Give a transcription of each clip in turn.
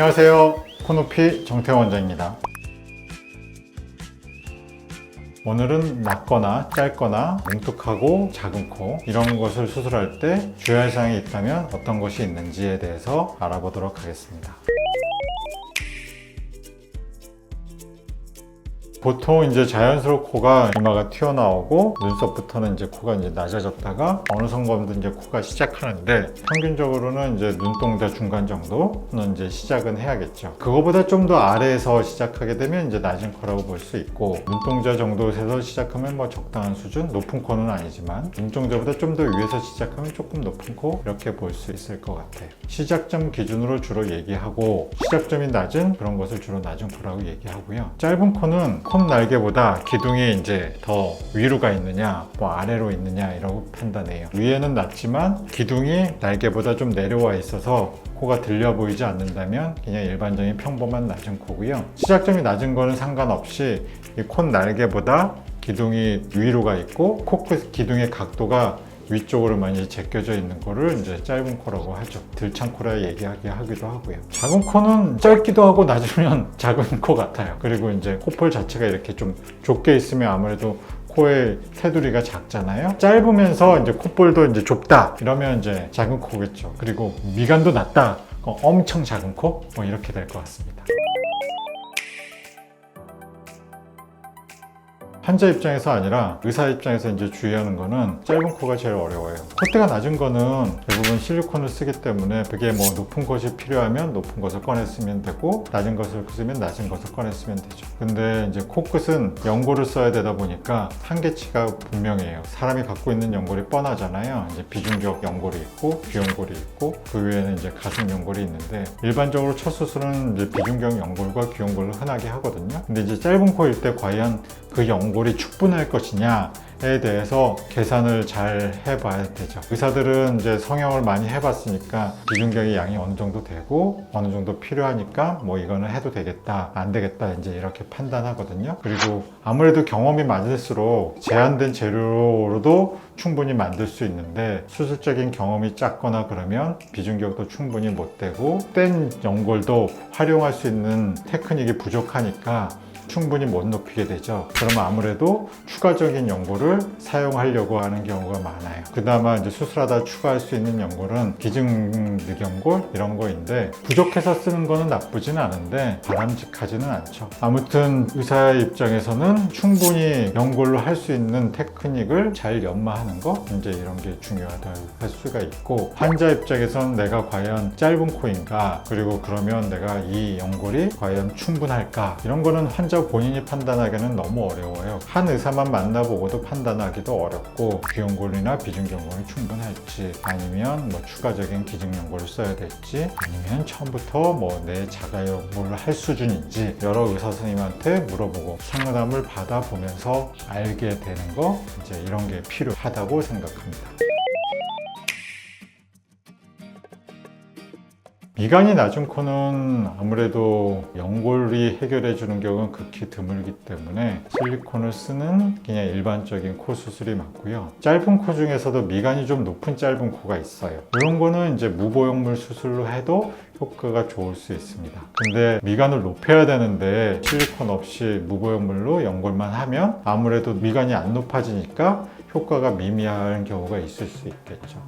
안녕하세요. 코높이 정태원 원장입니다. 오늘은 낮거나 짧거나 뭉툭하고 작은 코 이런 것을 수술할 때 주의할 사항이 있다면 어떤 것이 있는지에 대해서 알아보도록 하겠습니다. 보통 이제 자연스럽게 코가 이마가 튀어나오고 눈썹부터는 이제 코가 이제 낮아졌다가 어느 순간부터 이제 코가 시작하는데 평균적으로는 이제 눈동자 중간 정도는 이제 시작은 해야겠죠. 그거보다 좀 더 아래에서 시작하게 되면 이제 낮은 코라고 볼 수 있고 눈동자 정도에서 시작하면 뭐 적당한 수준, 높은 코는 아니지만 눈동자보다 좀 더 위에서 시작하면 조금 높은 코 이렇게 볼 수 있을 것 같아요. 시작점 기준으로 주로 얘기하고 시작점이 낮은 그런 것을 주로 낮은 코라고 얘기하고요. 짧은 코는 콧 날개보다 기둥이 이제 더 위로 가 있느냐 뭐 아래로 있느냐 이라고 판단해요. 위에는 낮지만 기둥이 날개보다 좀 내려와 있어서 코가 들려 보이지 않는다면 그냥 일반적인 평범한 낮은 코고요. 시작점이 낮은 거는 상관없이 이 콧 날개보다 기둥이 위로 가 있고 코끝 기둥의 각도가 위쪽으로 많이 제껴져 있는 거를 이제 짧은 코라고 하죠. 들창 코라 얘기하기도 하고요. 작은 코는 짧기도 하고 낮으면 작은 코 같아요. 그리고 이제 코볼 자체가 이렇게 좀 좁게 있으면 아무래도 코의 테두리가 작잖아요. 짧으면서 이제 콧볼도 이제 좁다 이러면 이제 작은 코겠죠. 그리고 미간도 낮다 엄청 작은 코 뭐 이렇게 될 것 같습니다. 환자 입장에서 아니라 의사 입장에서 이제 주의하는 거는 짧은 코가 제일 어려워요. 콧대가 낮은 거는 대부분 실리콘을 쓰기 때문에 그게 뭐 높은 것이 필요하면 높은 것을 꺼내 쓰면 되고 낮은 것을 쓰면 낮은 것을 꺼내 쓰면 되죠. 근데 이제 코끝은 연골을 써야 되다 보니까 한계치가 분명해요. 사람이 갖고 있는 연골이 뻔하잖아요. 이제 비중격 연골이 있고 귀연골이 있고 그 위에는 이제 가슴 연골이 있는데 일반적으로 첫 수술은 이제 비중격 연골과 귀연골을 흔하게 하거든요. 근데 이제 짧은 코일 때 과연 그 연골이 충분할 것이냐에 대해서 계산을 잘 해봐야 되죠. 의사들은 이제 성형을 많이 해봤으니까 비중격의 양이 어느 정도 되고 어느 정도 필요하니까 뭐 이거는 해도 되겠다 안 되겠다 이제 이렇게 판단하거든요. 그리고 아무래도 경험이 많을수록 제한된 재료로도 충분히 만들 수 있는데 수술적인 경험이 작거나 그러면 비중격도 충분히 못 되고 뗀 연골도 활용할 수 있는 테크닉이 부족하니까 충분히 못 높이게 되죠. 그러면 아무래도 추가적인 연골을 사용하려고 하는 경우가 많아요. 그나마 이제 수술하다 추가할 수 있는 연골은 기증늑연골 이런 거인데 부족해서 쓰는 거는 나쁘진 않은데 바람직하지는 않죠. 아무튼 의사 입장에서는 충분히 연골로 할 수 있는 테크닉을 잘 연마하는 거 이제 이런 게 중요하다 할 수가 있고 환자 입장에서는 내가 과연 짧은 코인가 그리고 그러면 내가 이 연골이 과연 충분할까 이런 거는 환자 본인이 판단하기는 너무 어려워요. 한 의사만 만나보고도 판단하기도 어렵고 귀연골이나 비중연골이 충분할지 아니면 뭐 추가적인 기증연골을 써야 될지 아니면 처음부터 뭐 내 자가연골을 할 수준인지 여러 의사 선생님한테 물어보고 상담을 받아보면서 알게 되는 거 이제 이런 게 필요하다고 생각합니다. 미간이 낮은 코는 아무래도 연골이 해결해 주는 경우는 극히 드물기 때문에 실리콘을 쓰는 그냥 일반적인 코 수술이 많고요. 짧은 코 중에서도 미간이 좀 높은 짧은 코가 있어요. 이런 거는 이제 무보형물 수술로 해도 효과가 좋을 수 있습니다. 근데 미간을 높여야 되는데 실리콘 없이 무보형물로 연골만 하면 아무래도 미간이 안 높아지니까 효과가 미미한 경우가 있을 수 있겠죠.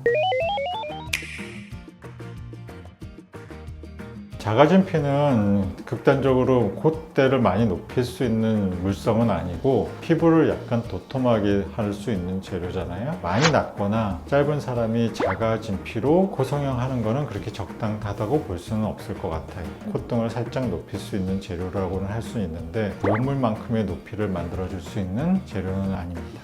작아진 피는 극단적으로 콧대를 많이 높일 수 있는 물성은 아니고 피부를 약간 도톰하게 할 수 있는 재료잖아요. 많이 낮거나 짧은 사람이 작아진 피로 코 성형하는 거는 그렇게 적당하다고 볼 수는 없을 것 같아요. 콧등을 살짝 높일 수 있는 재료라고는 할 수 있는데 보형물만큼의 높이를 만들어줄 수 있는 재료는 아닙니다.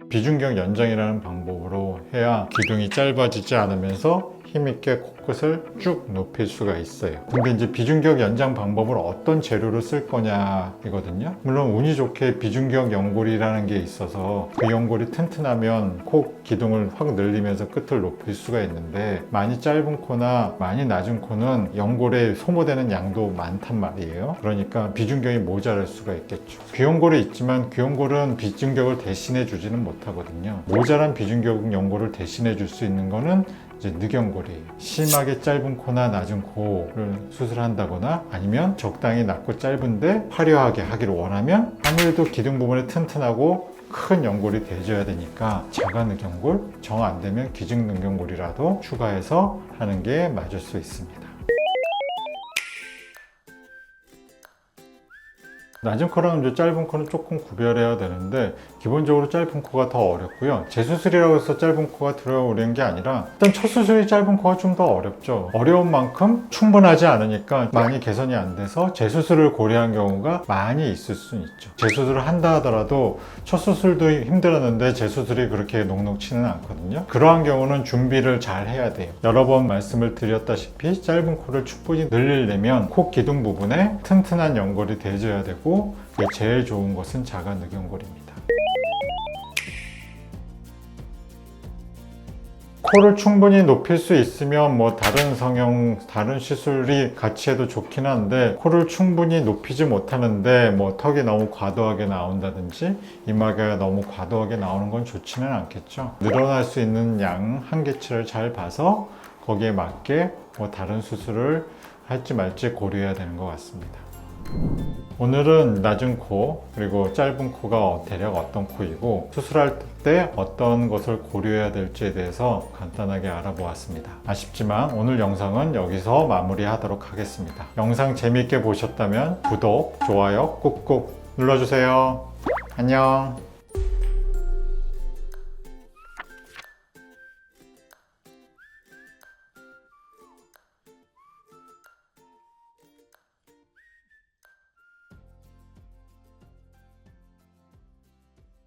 비중격 연장이라는 방법으로 해야 기둥이 짧아지지 않으면서 힘있게 코끝을 쭉 높일 수가 있어요. 근데 이제 비중격 연장 방법을 어떤 재료로 쓸 거냐 이거든요. 물론 운이 좋게 비중격 연골이라는 게 있어서 그 연골이 튼튼하면 코 기둥을 확 늘리면서 끝을 높일 수가 있는데 많이 짧은 코나 많이 낮은 코는 연골에 소모되는 양도 많단 말이에요. 그러니까 비중격이 모자랄 수가 있겠죠. 귀연골이 있지만 귀연골은 비중격을 대신해 주지는 못하거든요. 모자란 비중격 연골을 대신해 줄 수 있는 거는 이제 늑연골이에요. 심하게 짧은 코나 낮은 코를 수술한다거나 아니면 적당히 낮고 짧은데 화려하게 하기를 원하면 아무래도 기둥 부분에 튼튼하고 큰 연골이 대줘야 되니까 자가 늑연골, 정 안 되면 기증 늑연골이라도 추가해서 하는 게 맞을 수 있습니다. 낮은 코랑 이제 짧은 코는 조금 구별해야 되는데 기본적으로 짧은 코가 더 어렵고요. 재수술이라고 해서 짧은 코가 들어오는 게 아니라 일단 첫 수술이 짧은 코가 좀 더 어렵죠. 어려운 만큼 충분하지 않으니까 많이 개선이 안 돼서 재수술을 고려한 경우가 많이 있을 수는 있죠. 재수술을 한다 하더라도 첫 수술도 힘들었는데 재수술이 그렇게 녹록치는 않거든요. 그러한 경우는 준비를 잘 해야 돼요. 여러 번 말씀을 드렸다시피 짧은 코를 충분히 늘리려면 코 기둥 부분에 튼튼한 연골이 대줘야 되고 제일 좋은 것은 자가 늑연골입니다. 코를 충분히 높일 수 있으면 뭐 다른 성형, 다른 시술이 같이 해도 좋긴 한데 코를 충분히 높이지 못하는데 뭐 턱이 너무 과도하게 나온다든지 이마가 너무 과도하게 나오는 건 좋지는 않겠죠. 늘어날 수 있는 양 한계치를 잘 봐서 거기에 맞게 뭐 다른 수술을 할지 말지 고려해야 되는 것 같습니다. 오늘은 낮은 코 그리고 짧은 코가 대략 어떤 코이고 수술할 때 어떤 것을 고려해야 될지에 대해서 간단하게 알아보았습니다. 아쉽지만 오늘 영상은 여기서 마무리하도록 하겠습니다. 영상 재미있게 보셨다면 구독, 좋아요 꾹꾹 눌러주세요. 안녕.